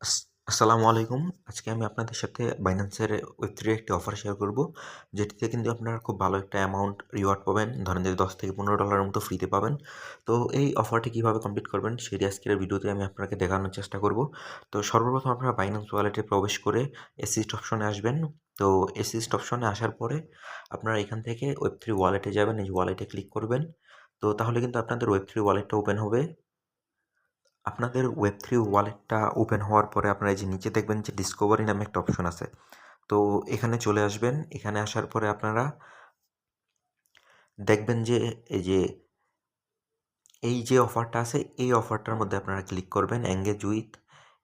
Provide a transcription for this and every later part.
আস আসসালামু আলাইকুম। আজকে আমি আপনাদের সাথে বাইন্যান্সের ওয়েব3 একটি অফার শেয়ার করব। যেটিতে কিন্তু আপনারা খুব ভালো একটা অ্যামাউন্ট রিওয়ার্ড পাবেন। ধরেন যে $10 থেকে $15 মতো ফ্রিতে পাবেন। তো এই অফারটি কিভাবে কমপ্লিট করবেন সেটি আজকের ভিডিওতে আমি আপনাকে দেখানোর চেষ্টা করব। তো সর্বপ্রথম আপনারা বাইন্যান্স ওয়ালেটে প্রবেশ করে অ্যাসিস্ট অপশনে আসবেন। তো অ্যাসিস্ট অপশনে আসার পরে আপনারা এখান থেকে ওয়েব3 ওয়ালেটে যাবেন। এই যে ওয়ালেটে ক্লিক করবেন। তো তাহলে কিন্তু আপনাদের ওয়েব3 ওয়ালেটটা ওপেন হবে। আপনাদের ওয়েব3 ওয়ালেটটা ওপেন হওয়ার পরে আপনারা এই যে নিচে দেখবেন যে ডিসকভারি নামে একটা অপশন আছে। তো এখানে চলে আসবেন। এখানে আসার পরে আপনারা দেখবেন যে এই যে এই যে অফারটা আছে এই অফারটার মধ্যে আপনারা ক্লিক করবেন এঙ্গেজ উইথ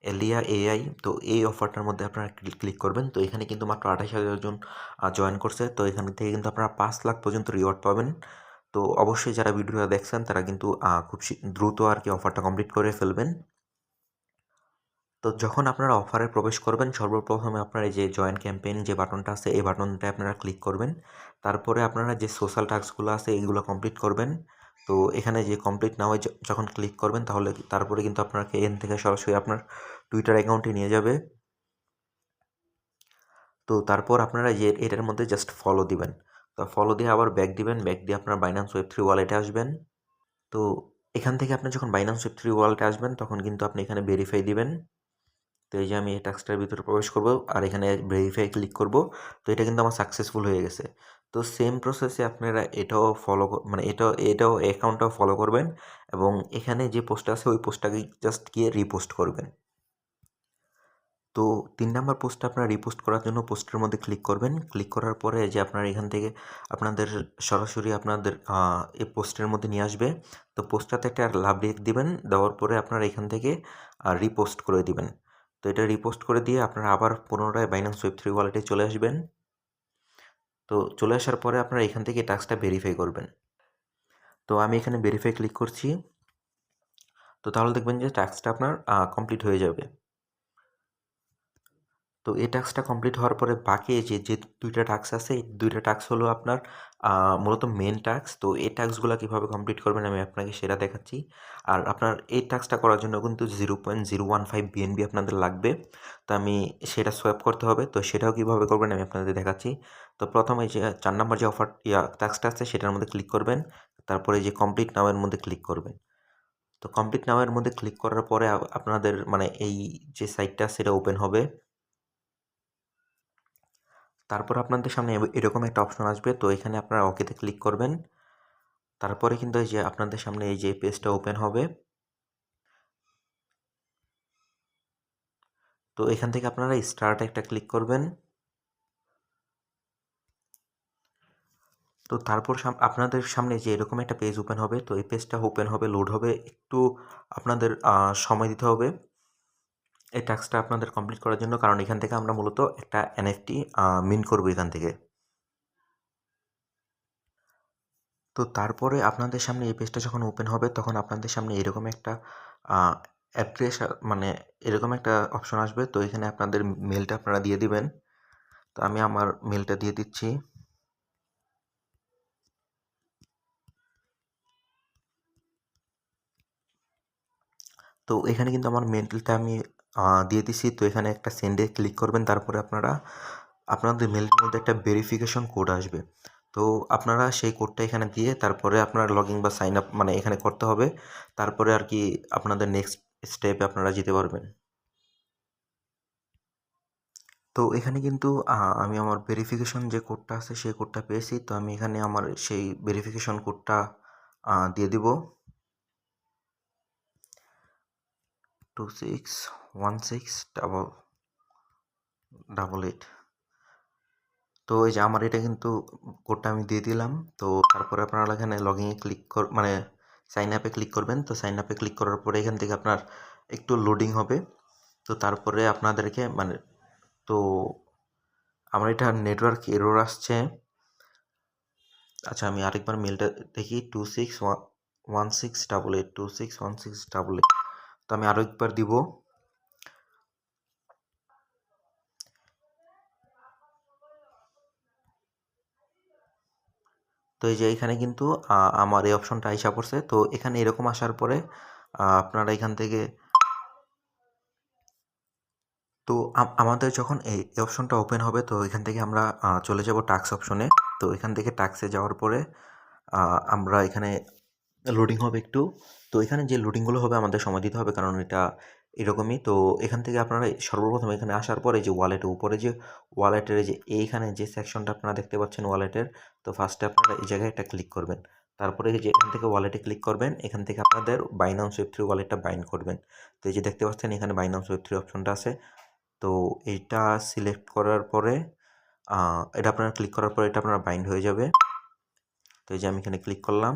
এলিয়া এআই। তো এই অফারটার মধ্যে আপনারা ক্লিক করবেন। তো এখানে কিন্তু মাত্র 28,000 জন জয়েন করছে। তো এখান থেকে কিন্তু আপনারা 5 লাখ পর্যন্ত রিওয়ার্ড পাবেন। তো অবশ্যই যারা ভিডিওটা দেখছেন তারা কিন্তু খুব দ্রুত আর কি অফারটা কমপ্লিট করে ফেলবেন। তো যখন আপনারা অফারে প্রবেশ করবেন সর্বপ্রথমে আপনার এই যে জয়েন ক্যাম্পেইন যে বাটনটা আছে এই বাটনটায় আপনারা ক্লিক করবেন। তারপরে আপনারা যে সোশ্যাল টাস্কগুলো আছে এইগুলো কমপ্লিট করবেন। তো এখানে যে কমপ্লিট নাও যখন ক্লিক করবেন তাহলে তারপরে কিন্তু আপনাকে এখান থেকে সরাসরি আপনার টুইটার অ্যাকাউন্টে নিয়ে যাবে। তো তারপর আপনারা যে এটার মধ্যে জাস্ট ফলো দিবেন। তো ফলো দিয়ে আবার ব্যাক দিবেন, ব্যাক দিয়ে আপনার বাইন্যান্স ওয়েব3 ওয়ালেটে আসবেন। তো এখান থেকে আপনি যখন বাইন্যান্স ওয়েব3 ওয়ালেটে আসবেন তখন কিন্তু আপনি এখানে ভেরিফাই দিবেন। তো এই যে আমি এই টাস্কটার ভিতরে প্রবেশ করব আর এখানে ভেরিফাই ক্লিক করব। তো এটা কিন্তু আমার সাকসেসফুল হয়ে গেছে। তো সেম প্রসেসে আপনারা এটাও ফলো মানে এটাও অ্যাকাউন্টটাও ফলো করবেন এবং এখানে যে পোস্টটা আছে ওই পোস্টটাকে জাস্ট গিয়ে রিপোস্ট করবেন। তো ৩ নাম্বার পোস্টটা আপনারা রিপোস্ট করার জন্য পোস্টের মধ্যে ক্লিক করবেন। ক্লিক করার পরে যে আপনারা এখান থেকে আপনাদের সরাসরি আপনাদের এই পোস্টের মধ্যে নিয়ে আসবে। তো পোস্টটাতে একটা লাভ রেখ দিবেন। দেওয়ার পরে আপনারা এখান থেকে রিপোস্ট করে দিবেন। তো এটা রিপোস্ট করে দিয়ে আপনারা আবার পুনরায় বাইন্যান্স ওয়েব3 ওয়ালেটে চলে আসবেন। তো চলে আসার পরে আপনারা এখান থেকে টাস্কটা ভেরিফাই করবেন। তো আমি এখানে ভেরিফাই ক্লিক করছি। তো তাহলে দেখবেন যে টাস্কটা আপনার কমপ্লিট হয়ে যাবে। তো এই টাস্কটা কমপ্লিট হওয়ার পরে বাকি যে ২টা টাস্ক আছে, এই ২টা টাস্ক হলো আপনার মূলত মেইন টাস্ক। তো এই টাস্কগুলা কীভাবে কমপ্লিট করবেন আমি আপনাকে সেটা দেখাচ্ছি। আর আপনার এই টাস্কটা করার জন্য কিন্তু 0.015 বিএনবি আপনাদের লাগবে। তো আমি সেটা সোয়াপ করতে হবে। তো সেটাও কীভাবে করবেন আমি আপনাদের দেখাচ্ছি। তো প্রথমে যে ৪ নাম্বার যে টাস্কটা আছে সেটার মধ্যে ক্লিক করবেন। তারপরে যে কমপ্লিট নাও এর মধ্যে ক্লিক করবেন। তো কমপ্লিট নাও এর মধ্যে ক্লিক করার পরে আপনাদের মানে এই যে সাইটটা সেটা ওপেন হবে। তারপর আপনাদের সামনে এরকম একটা অপশন আসবে। তো এখানে আপনারা ওকেতে ক্লিক করবেন। তারপরে কিন্তু এই যে আপনাদের সামনে এই যে পেজটা ওপেন হবে। তো এখান থেকে আপনারা স্টার্টে একটা ক্লিক করবেন। তো তারপর আপনাদের সামনে যে এরকম একটা পেজ ওপেন হবে। তো এই পেজটা ওপেন হবে, লোড হবে। একটু আপনাদের সময় দিতে হবে এই টাস্কটা আপনাদের কমপ্লিট করার জন্য। কারণ এখান থেকে আমরা মূলত একটা এনএফটি মিন্ট করব এখান থেকে। তো তারপরে আপনাদের সামনে এই পেজটা যখন ওপেন হবে তখন আপনাদের সামনে এরকম একটা অ্যাড্রেস মানে এরকম একটা অপশন আসবে। তো এখানে আপনাদের মেলটা আপনারা দিয়ে দিবেন। তো আমি আমার মেলটা দিয়ে দিচ্ছি। তো এখানে কিন্তু আমার মেলটা আমি দিয়ে দিছি। তো এখানে একটা সেন্ডে ক্লিক করবেন। তারপরে আপনারা আপনাদের মেলের মধ্যে একটা ভেরিফিকেশন কোড আসবে। তো আপনারা সেই কোডটা এখানে দিয়ে তারপরে আপনার লগইন বা সাইন আপ মানে এখানে করতে হবে। তারপরে আর কি আপনাদের নেক্সট স্টেপে আপনারা যেতে পারবেন। তো এখানে কিন্তু আমি আমার ভেরিফিকেশন যে কোডটা আছে সেই কোডটা পেয়েছি। তো আমি এখানে আমার সেই ভেরিফিকেশন কোডটা দিয়ে দিব 261688। তো এই যে আমার এটা কিন্তু কোডটা আমি দিয়ে দিলাম। তো তারপরে আপনারা এখানে লগইনে ক্লিক মানে সাইন আপে ক্লিক করবেন। তো সাইন আপে ক্লিক করার পরে এখান থেকে আপনার একটু লোডিং হবে। তো তারপরে আপনাদেরকে মানে তো আমার এটা নেটওয়ার্ক এরর আসছে। আচ্ছা আমি আরেকবার মেলটা দেখি 261688 তো আমি আরও একবার দিব। তো এই যে এখানে কিন্তু আমার এই অপশনটা আইসা পড়ছে। তো এখানে এরকম আসার পরে আপনারা এখান থেকে তো আমাদের যখন এই অপশনটা ওপেন হবে তো এখান থেকে আমরা চলে যাব টাস্ক অপশনে। তো এখান থেকে টাস্কে যাওয়ার পরে আমরা এখানে লোডিং হবে একটু। তো এখানে যে লোডিংগুলো হবে আমাদের সময় দিতে হবে, কারণ এটা এরকমই। তো এখান থেকে আপনারা সর্বপ্রথম এখানে আসার পরে যে ওয়ালেটের উপরে যে ওয়ালেটের যে এইখানে যে সেকশনটা আপনারা দেখতে পাচ্ছেন ওয়ালেটের, তো ফার্স্টে আপনারা এই জায়গায় একটা ক্লিক করবেন। তারপরে যে এখান থেকে ওয়ালেটে ক্লিক করবেন, এখান থেকে আপনাদের বাইন্যান্স ওয়েব3 ওয়ালেটটা বাইন্ড করবেন। তো এই যে দেখতে পাচ্ছেন এখানে বাইন্যান্স ওয়েব3 অপশনটা আছে। তো এইটা সিলেক্ট করার পরে এটা আপনারা ক্লিক করার পরে এটা আপনারা বাইন্ড হয়ে যাবে। তো এই যে আমি এখানে ক্লিক করলাম।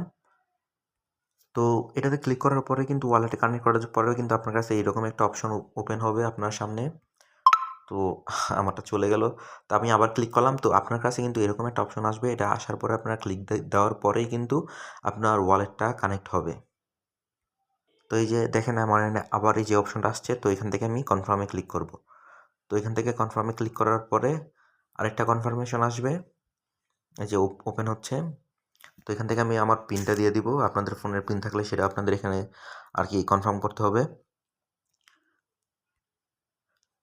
তো এটাতে ক্লিক করার পরে কিন্তু ওয়ালেটে কানেক্ট করার পরেও কিন্তু আপনার কাছে এইরকম একটা অপশন ওপেন হবে আপনার সামনে। তো আমারটা চলে গেল। তো আমি আবার ক্লিক করলাম। তো আপনার কাছে কিন্তু এরকম একটা অপশন আসবে। এটা আসার পরে আপনারা ক্লিক দেওয়ার পরেই কিন্তু আপনার ওয়ালেটটা কানেক্ট হবে। তো এই যে দেখেন আমার এখানে আবার এই যে অপশনটা আসছে, তো এখান থেকে আমি কনফার্মে ক্লিক করব। তো এখান থেকে কনফার্মে ক্লিক করার পরে আরেকটা কনফার্মেশন আসবে। এই যে ওপেন হচ্ছে। তো এখান থেকে আমি আমার পিনটা দিয়ে দিব। আপনাদের ফোনের পিন থাকলে সেটা আপনাদের এখানে আর কি কনফার্ম করতে হবে।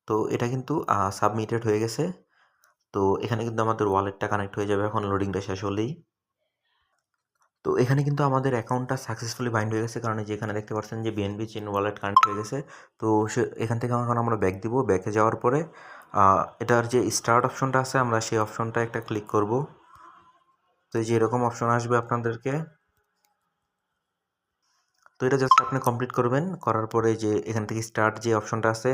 তো এটা কিন্তু সাবমিটেড হয়ে গেছে। তো এখানে কিন্তু আমাদের ওয়ালেটটা কানেক্ট হয়ে যাবে এখন লোডিংটা শেষ হলেই। তো এখানে কিন্তু আমাদের অ্যাকাউন্টটা সাকসেসফুলি বাইন্ড হয়ে গেছে, কারণ যে এখানে দেখতে পাচ্ছেন যে বিএনবি চেইন ওয়ালেট কানেক্ট হয়ে গেছে। তো এখান থেকে এখন আমরা ব্যাক দিব। ব্যাকে যাওয়ার পরে এটার যে স্টার্ট অপশনটা আছে আমরা সেই অপশনটা একটা ক্লিক করব। তো এই যে এরকম অপশন আসবে আপনাদেরকে। তো এটা জাস্ট আপনি কমপ্লিট করবেন। করার পরে যে এখান থেকে স্টার্ট যে অপশনটা আছে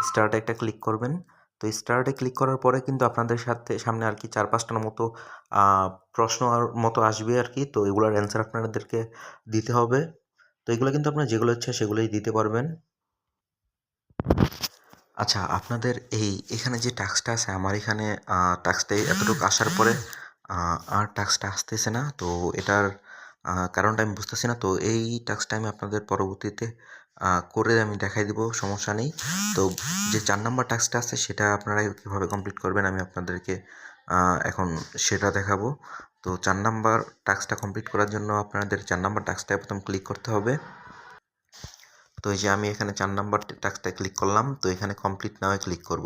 স্টার্টে একটা ক্লিক করবেন। তো স্টার্টে ক্লিক করার পরে কিন্তু আপনাদের সামনে আর কি 4-5টার মতো প্রশ্ন মতো আসবে আর কি। তো এগুলোর অ্যান্সার আপনাদেরকে দিতে হবে। তো এগুলো কিন্তু আপনার যেগুলো ইচ্ছা সেগুলোই দিতে পারবেন। আচ্ছা, আপনাদের এখানে যে টাস্কটা আছে আমার এখানে টাস্কটা এতটুকু আসার পরে আর টাস্কটা আসতেছে না। তো এটার কারণটা আমি বুঝতেছি না। তো এই টাস্কটা আমি আপনাদের পরবর্তীতে করে আমি দেখাই দিব, সমস্যা নেই। তো যে 4 নাম্বার টাস্কটা আছে সেটা আপনারা কীভাবে কমপ্লিট করবেন আমি আপনাদেরকে এখন সেটা দেখাবো। তো 4 নাম্বার টাস্কটা কমপ্লিট করার জন্য আপনাদের 4 নাম্বার টাস্কটায় প্রথম ক্লিক করতে হবে। তো এই যে আমি এখানে 4 নাম্বার টাস্কটায় ক্লিক করলাম। তো এখানে কমপ্লিট নাওয়ে ক্লিক করব।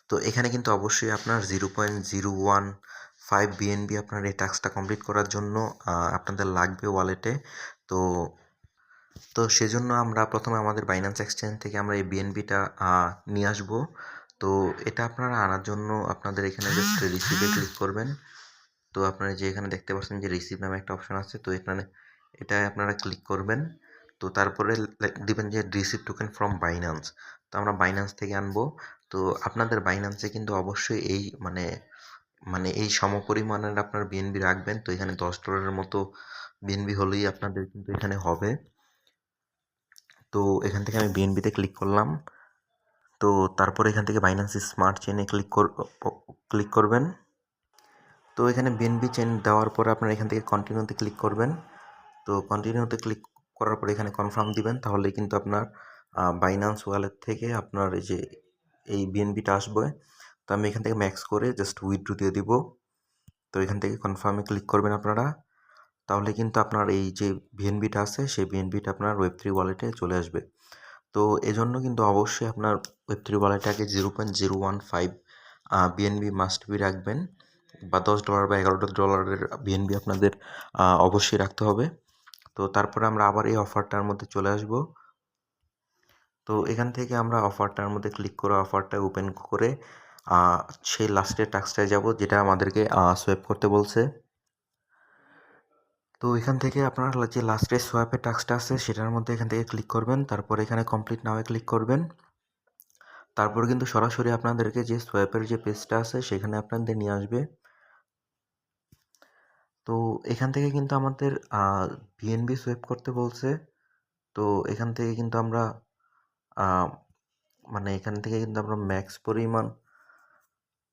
তো এখানে কিন্তু অবশ্যই আপনার 0.015 বিএনবি আপনার এই টাস্কটা কমপ্লিট করার জন্য আপনাদের লাগবে ওয়ালেটে। তো তো সেজন্য আমরা প্রথমে আমাদের বাইন্যান্স এক্সচেঞ্জ থেকে আমরা এই বিএনবিটা নিয়ে আসব। তো এটা আপনারা আনার জন্য আপনাদের এখানে জাস্ট রিসিভে ক্লিক করবেন। তো আপনারা যে এখানে দেখতে পাচ্ছেন যে রিসিভ নামে একটা অপশন আছে, তো এখানে এটায় আপনারা ক্লিক করবেন। তো তারপরে দিবেন যে রিসিভ টোকেন ফ্রম বাইন্যান্স। তো আমরা বাইন্যান্স থেকে আনবো। তো আপনাদের বাইন্যান্সে কিন্তু অবশ্যই এই মানে এই সমপরিমাণের আপনার বিএনবি রাখবেন। তো এখানে $10 মতো বিএনবি হলেই আপনাদের কিন্তু এখানে হবে। তো এখান থেকে আমি বিএনবিতে ক্লিক করলাম। তো তারপরে এখান থেকে বাইন্যান্স স্মার্ট চেইনে ক্লিক করবেন। তো এখানে বিএনবি চেইন দেওয়ার পরে আপনারা এখান থেকে কন্টিনিউতে ক্লিক করবেন। তো কন্টিনিউতে ক্লিক করার পরে এখানে কনফার্ম দিবেন, তাহলেই কিন্তু আপনার বাইন্যান্স ওয়ালেট থেকে আপনার এই যে এই বিএনবিটা আসবে। তো আমি এখান থেকে ম্যাক্স করে জাস্ট উইথড্র দিয়ে দিব। তো এখান থেকে কনফার্মে ক্লিক করবেন আপনারা, তাহলে কিন্তু আপনার এই যে বিএনবিটা আছে সেই বিএনবিটা আপনার ওয়েব3 ওয়ালেটে চলে আসবে। তো এজন্য কিন্তু অবশ্যই আপনার ওয়েব3 ওয়ালেটে আগে 0.015 বিএনবি মাস্ট বি রাখবেন, বা $10 বা $11 বিএনবি আপনাদের অবশ্যই রাখতে হবে। তো তারপরে আমরা আবার এই অফারটার মধ্যে চলে আসব। তো এখান থেকে আমরা অফারটার মধ্যে ক্লিক করে অফারটা ওপেন করে সেই লাস্টের টাস্কটায় যাব যেটা আমাদেরকে সোয়াইপ করতে বলছে। তো এখান থেকে আপনার যে লাস্টের সোয়াইপের টাস্কটা আছে সেটার মধ্যে এখান থেকে ক্লিক করবেন। তারপর এখানে কমপ্লিট নাওয়ে ক্লিক করবেন। তারপর কিন্তু সরাসরি আপনাদেরকে যে সোয়াইপের যে পেজটা আছে সেখানে আপনাদের নিয়ে আসবে। তো এখান থেকে কিন্তু আমাদের বিএনবি সোয়াইপ করতে বলছে। তো এখান থেকে কিন্তু আমরা মানে এখান থেকে কিন্তু আমরা ম্যাক্স পরিমাণ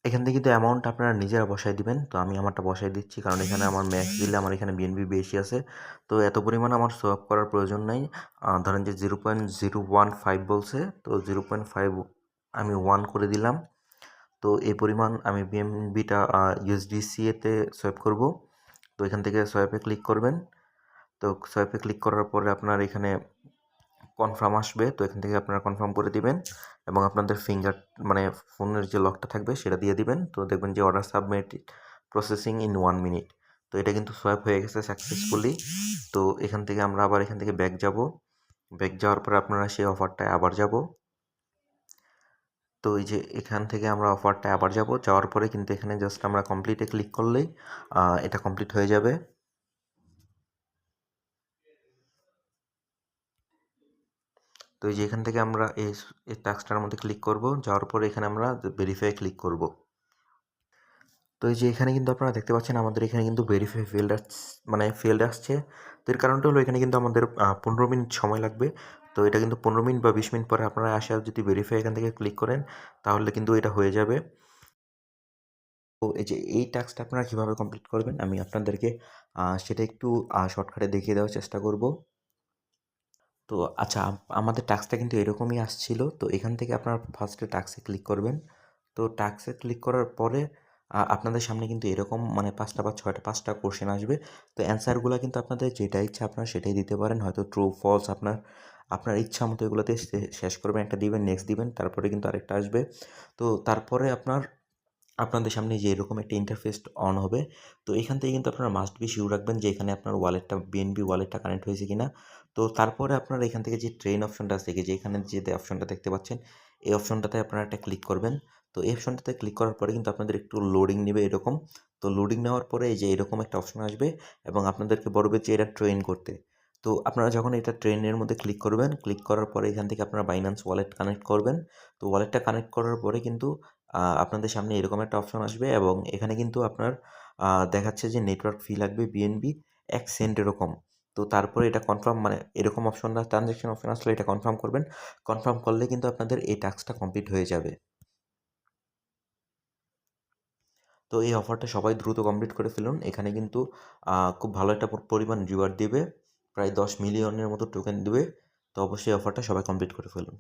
এখান থেকে কিন্তু অ্যামাউন্ট আপনারা নিজেরা বসায় দিবেন। তো আমি আমারটা বসায় দিচ্ছি, কারণ এখানে আমার ম্যাক্স দিলে আমার এখানে বিএনবি বেশি আছে। তো এত পরিমাণ আমার সোয়াপ করার প্রয়োজন নাই। ধরেন যে 0.015 বলছে, তো 0.5 আমি 1 করে দিলাম। তো এই পরিমাণ আমি বিএনবিটা ইউএসডিসি এতে সোয়াইপ করব। তো এখান থেকে সোয়াইপে ক্লিক করবেন। তো সোয়াইপে ক্লিক করার পরে আপনার এখানে কনফার্ম আসবে। তো এখান থেকে আপনারা কনফার্ম করে দিবেন। এবং আপনাদের ফিঙ্গার মানে ফোনের যে লকটা থাকবে সেটা দিয়ে দিবেন। তো দেখবেন যে order submitted processing in 1 minute. তো এটা কিন্তু সোয়াইপ হয়ে গেছে সাকসেসফুলি। তো এখান থেকে আমরা আবার এখান থেকে ব্যাক যাব। ব্যাক যাওয়ার পরে আপনারা সেই অফারটায় আবার যাব। তো এই যে এখান থেকে আমরা অফারটায় আবার যাব, যাওয়ার পরে কিন্তু এখানে জাস্ট আমরা কমপ্লিটে ক্লিক করলেই এটা কমপ্লিট হয়ে যাবে। তো এই যে এখান থেকে আমরা এই টাস্কটার মধ্যে ক্লিক করব, যাওয়ার পরে এখানে আমরা ভেরিফাই ক্লিক করব। তো এই যে এখানে কিন্তু আপনারা দেখতে পাচ্ছেন আমাদের এখানে কিন্তু ভেরিফাই ফেলড আসছে। তো এর কারণটা হলো এখানে কিন্তু আমাদের 15 মিনিট সময় লাগবে। তো এটা কিন্তু 15 মিনিট বা 20 মিনিট পরে আপনারা আসে যদি ভেরিফাই এখান থেকে ক্লিক করেন তাহলে কিন্তু এটা হয়ে যাবে। তো এই যে এই টাস্কটা আপনারা কীভাবে কমপ্লিট করবেন আমি আপনাদেরকে সেটা একটু শর্টকাটে দেখিয়ে দেওয়ার চেষ্টা করব। তো আচ্ছা, আমাদের টাস্কটা কিন্তু এরকমই আসছিল। তো এখান থেকে আপনারা ফার্স্টে টাস্কে ক্লিক করবেন। তো টাস্কে ক্লিক করার পরে আপনাদের সামনে কিন্তু এরকম মানে 5টা বা 6টা 5টা কোশ্চেন আসবে। তো অ্যান্সারগুলো কিন্তু আপনাদের যেটা ইচ্ছা আপনারা সেটাই দিতে পারেন। হয়তো ট্রু, ফলস আপনার ইচ্ছা মতো এগুলোতে শেষ করবেন, একটা দিবেন, নেক্সট দিবেন, তারপরে কিন্তু আরেকটা আসবে। তো তারপরে আপনাদের সামনে যে এরকম একটা ইন্টারফেস অন হবে। তো এখান থেকে কিন্তু আপনারা মাস্ট বি শিওর রাখবেন যে এখানে আপনার ওয়ালেটটা বিএনবি ওয়ালেটটা কানেক্ট হয়েছে কিনা। তো তারপরে আপনারা এখান থেকে যে ট্রেন অপশনটা আছে, যে এখানে যে অপশনটা দেখতে পাচ্ছেন এই অপশনটাতে আপনারা একটা ক্লিক করবেন। তো এই অপশনটাতে ক্লিক করার পরে কিন্তু আপনাদের একটু লোডিং নেবে এরকম। তো লোডিং নেওয়ার পরে এই যে এরকম একটা অপশন আসবে এবং আপনাদেরকে বলবে যে এটা ট্রেন করতে। তো আপনারা যখন এটা ট্রেনের মধ্যে ক্লিক করবেন, ক্লিক করার পরে এখান থেকে আপনারা বাইন্যান্স ওয়ালেট কানেক্ট করবেন। তো ওয়ালেটটা কানেক্ট করার পরে কিন্তু আপনাদের সামনে এরকম একটা অপশন আসবে এবং এখানে কিন্তু আপনার দেখাচ্ছে যে নেটওয়ার্ক ফি লাগবে বিএনবি 1 সেন্ট এরকম। তো তারপরে এটা কনফার্ম মানে এরকম অপশনটা ট্রানজ্যাকশন অপশন আসলে এটা কনফার্ম করবেন। কনফার্ম করলে কিন্তু আপনাদের এই টাস্কটা কমপ্লিট হয়ে যাবে। তো এই অফারটা সবাই দ্রুত কমপ্লিট করে ফেলুন। এখানে কিন্তু খুব ভালো একটা পরিমাণ রিওয়ার্ড দিবে। প্রায় 10 মিলিয়নের মতো টোকেন দিবে। তো অবশ্যই অফারটা সবাই কমপ্লিট করে ফেলুন।